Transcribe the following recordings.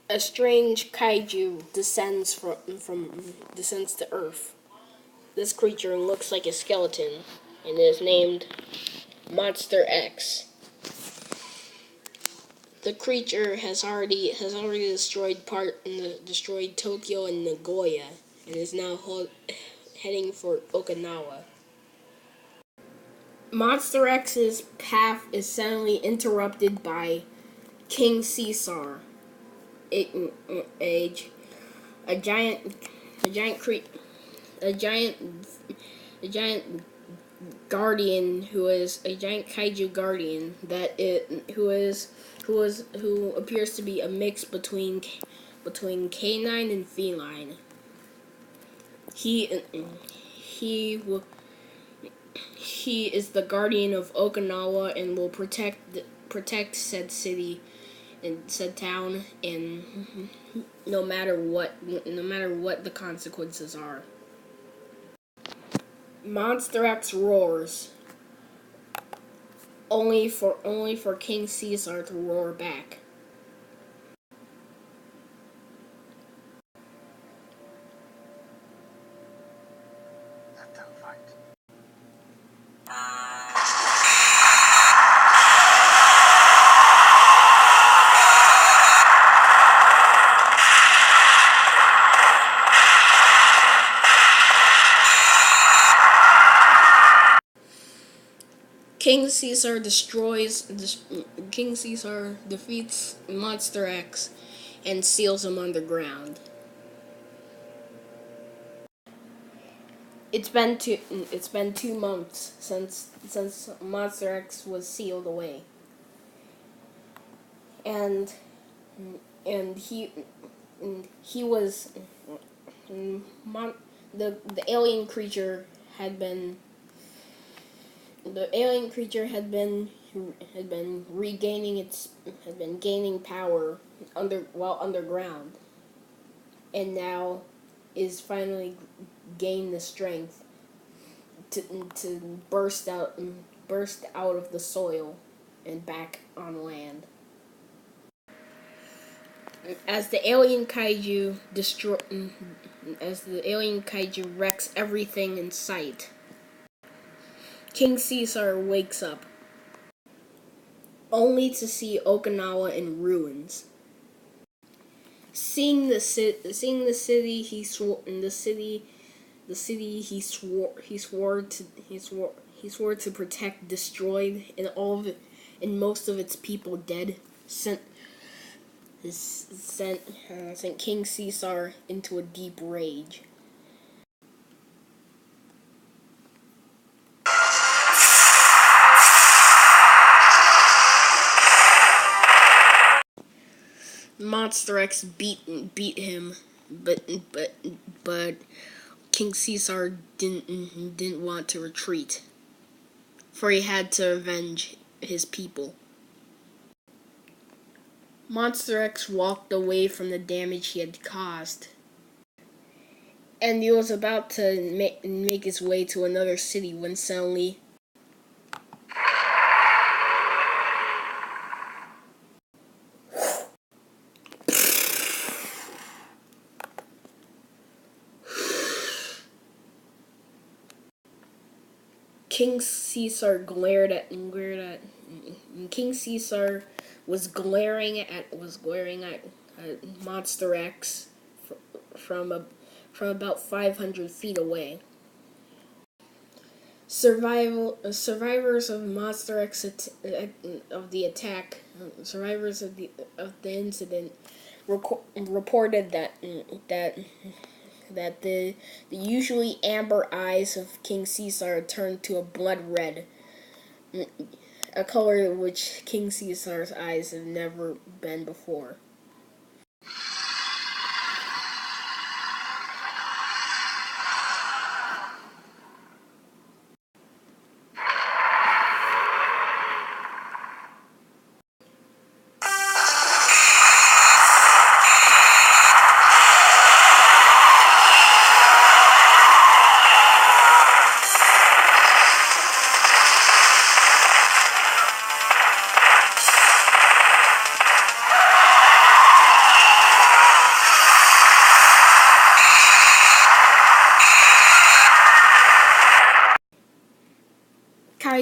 A strange kaiju descends to Earth. This creature looks like a skeleton and is named Monster X. The creature has already destroyed Tokyo and Nagoya and is now heading for Okinawa. Monster X's path is suddenly interrupted by King Caesar, a, a, a giant a giant cre- a giant a giant guardian who is a giant kaiju guardian who appears to be a mix between canine and feline. He he will he is the guardian of Okinawa and will protect said city and said town, and no matter what the consequences are. Monster X roars, only for King Caesar to roar back. Let them fight. King Caesar defeats Monster X and seals him underground. It's been 2 months since Monster X was sealed away, and and he was mon, the alien creature had been the alien creature had been regaining its had been gaining power while underground, and now is finally gained the strength to burst out of the soil and back on land. As the alien kaiju destroy as the alien kaiju wrecks everything in sight, King Caesar wakes up, only to see Okinawa in ruins. Seeing the city, he swore to protect, destroyed, and most of its people dead. Sent King Caesar into a deep rage. Monster X beat him, but King Caesar didn't want to retreat, for he had to avenge his people. Monster X walked away from the damage he had caused, and he was about to make his way to another city when suddenly King Caesar King Caesar was glaring at Monster X from about 500 feet away. Survivors of Monster X of the attack, survivors of the incident, reported that the usually amber eyes of King Caesar turned to a blood red, a color which King Caesar's eyes have never been before.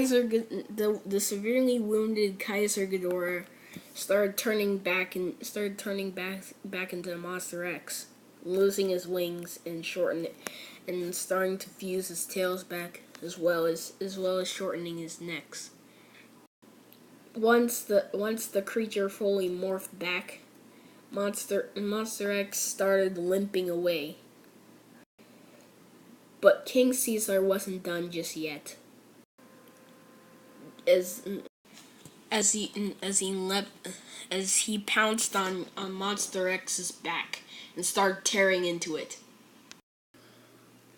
the severely wounded Kaiser Ghidorah started turning back into Monster X, losing his wings and starting to fuse his tails back as well as shortening his necks. Once the creature fully morphed back, Monster X started limping away. But King Caesar wasn't done just yet. As he pounced on Monster X's back and started tearing into it.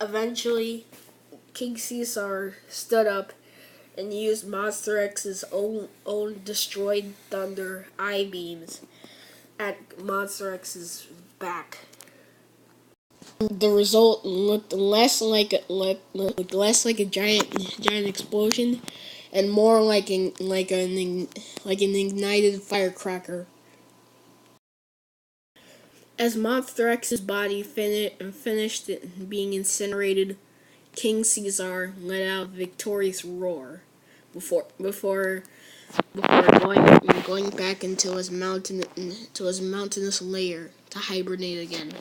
Eventually, King Caesar stood up and used Monster X's own destroyed thunder eye beams at Monster X's back. The result looked less like a giant explosion, and more like an ignited firecracker. As Monster X's body finished being incinerated, King Caesar let out a victorious roar before going back into his mountainous lair to hibernate again.